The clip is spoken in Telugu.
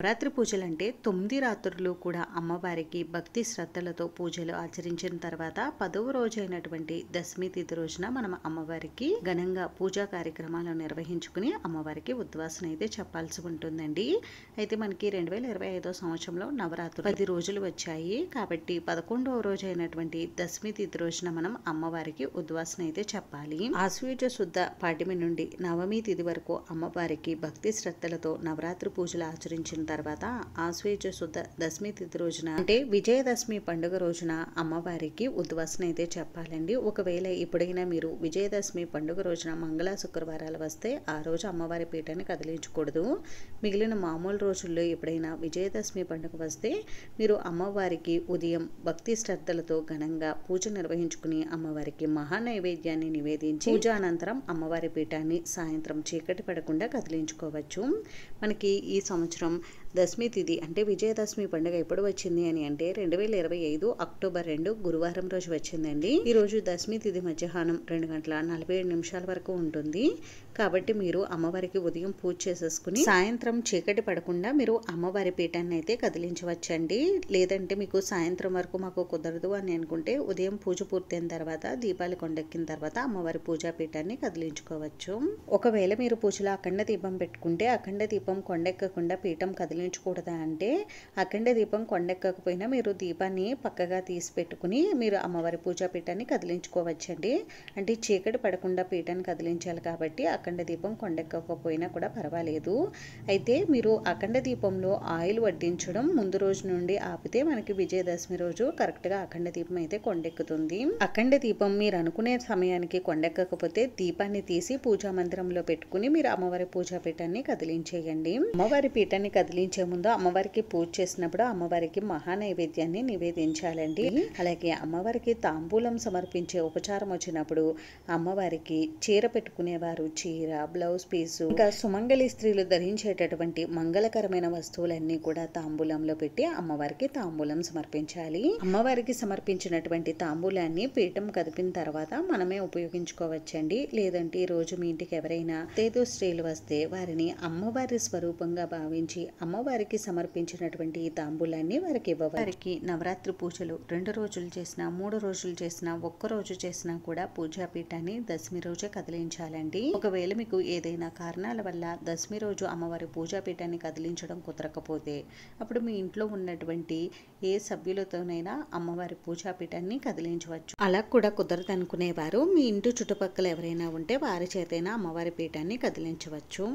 నవరాత్రి పూజలంటే 9 రాత్రులు కూడా అమ్మవారికి భక్తి శ్రద్ధలతో పూజలు ఆచరించిన తర్వాత 10వ రోజైనటువంటి దశమి తిథి రోజున మనం అమ్మవారికి ఘనంగా పూజా కార్యక్రమాలను నిర్వహించుకుని అమ్మవారికి ఉద్వాసన అయితే చెప్పాల్సి ఉంటుందండి. అయితే మనకి 2025 సంవత్సరంలో నవరాత్రులు 10 రోజులు వచ్చాయి కాబట్టి 11వ రోజైనటువంటి దశమి తిథి రోజున మనం అమ్మవారికి ఉద్వాసన అయితే చెప్పాలి. ఆశ్వయుజ శుద్ధ పాడ్యమి నుండి నవమి తిథి వరకు అమ్మవారికి భక్తి శ్రద్ధలతో నవరాత్రి పూజలు ఆచరించిన తర్వాత ఆశ్వయుజ శుద్ధ దశమి తిథి రోజున అంటే విజయదశమి పండుగ రోజున అమ్మవారికి ఉద్వాసన అయితే చెప్పాలండి. ఒకవేళ ఎప్పుడైనా మీరు విజయదశమి పండుగ రోజున మంగళ శుక్రవారాలు వస్తే ఆ రోజు అమ్మవారి పీఠాన్ని కదిలించకూడదు. మిగిలిన మామూలు రోజుల్లో ఎప్పుడైనా విజయదశమి పండుగ వస్తే మీరు అమ్మవారికి ఉదయం భక్తి శ్రద్ధలతో ఘనంగా పూజ నిర్వహించుకుని అమ్మవారికి మహా నైవేద్యాన్ని నివేదించి పూజ అనంతరం అమ్మవారి పీఠాన్ని సాయంత్రం చీకటి పడకుండా కదిలించుకోవచ్చు. మనకి ఈ సంవత్సరం దశమి తిథి అంటే విజయదశమి పండుగ ఎప్పుడు వచ్చింది అని అంటే 2025 అక్టోబర్ 2 గురువారం రోజు వచ్చిందండి. ఈ రోజు దశమి తిథి మధ్యాహ్నం 2:47 వరకు ఉంటుంది. కాబట్టి మీరు అమ్మవారికి ఉదయం పూజ చేసేసుకుని సాయంత్రం చీకటి పడకుండా మీరు అమ్మవారి పీఠాన్ని అయితే కదిలించవచ్చండి. లేదంటే మీకు సాయంత్రం వరకు మాకు కుదరదు అని అనుకుంటే ఉదయం పూజ పూర్తయిన తర్వాత దీపాలు కొండెక్కిన తర్వాత అమ్మవారి పూజా పీఠాన్ని కదిలించుకోవచ్చు. ఒకవేళ మీరు పూజలో అఖండ దీపం పెట్టుకుంటే అఖండ దీపం కొండెక్కకుండా పీఠం కదిలించకూడదా అంటే అఖండ దీపం కొండెక్కకపోయినా మీరు దీపాన్ని పక్కగా తీసి పెట్టుకుని మీరు అమ్మవారి పూజా పీఠాన్ని కదిలించుకోవచ్చండి. అంటే చీకటి పడకుండా పీఠాన్ని కదిలించాలి కాబట్టి అఖండ దీపం కొండెక్కకపోయినా కూడా పర్వాలేదు. అయితే మీరు అఖండ దీపంలో ఆయిల్ వడ్డించడం ముందు రోజు నుండి ఆపితే మనకి విజయదశమి రోజు కరెక్ట్గా అఖండ దీపం అయితే కొండెక్కుతుంది. అఖండ దీపం మీరు అనుకునే సమయానికి కొండెక్కకపోతే దీపాన్ని తీసి పూజా మందిరంలో పెట్టుకుని మీరు అమ్మవారి పూజా పీఠాన్ని కదిలించేయండి. అమ్మవారి పీఠాన్ని కదిలించే ముందు అమ్మవారికి పూజ చేసినప్పుడు అమ్మవారికి మహా నైవేద్యాన్ని నివేదించాలండి. అలాగే అమ్మవారికి తాంబూలం సమర్పించే ఉపచారం వచ్చినప్పుడు అమ్మవారికి చీర పెట్టుకునేవారు చీర, బ్లౌజ్ పీసు, ఇంకా సుమంగళి స్త్రీలు ధరించేటటువంటి మంగళకరమైన వస్తువులన్నీ కూడా తాంబూలంలో పెట్టి అమ్మవారికి తాంబూలం సమర్పించాలి. అమ్మవారికి సమర్పించినటువంటి తాంబూలాన్ని పీఠం కదిపిన తర్వాత మనమే ఉపయోగించుకోవచ్చండి. లేదంటే ఈ రోజు మీ ఇంటికి ఎవరైనా తేదు స్త్రీలు వస్తే వారిని అమ్మవారి స్వరూపంగా భావించి అమ్మవారికి సమర్పించినటువంటి ఈ తాంబూలాన్ని వారికి ఇవ్వవాలి. వారికి నవరాత్రి పూజలు 2 రోజులు చేసినా 3 రోజులు చేసినా ఒక్క రోజు చేసినా కూడా పూజా పీఠాన్ని దశమి రోజే కదిలించాలండి. ఒకవేళ మీకు ఏదైనా కారణాల వల్ల దశమి రోజు అమ్మవారి పూజా పీఠాన్ని కదిలించడం కుదరకపోతే అప్పుడు మీ ఇంట్లో ఉన్నటువంటి ఏ సభ్యులతోనైనా అమ్మవారి పూజా పీఠాన్ని కదిలించవచ్చు. అలా కూడా కుదరదనుకునేవారు మీ ఇంటి చుట్టుపక్కల ఎవరైనా ఉంటే వారి చేతైనా అమ్మవారి పీఠాన్ని కదిలించవచ్చు.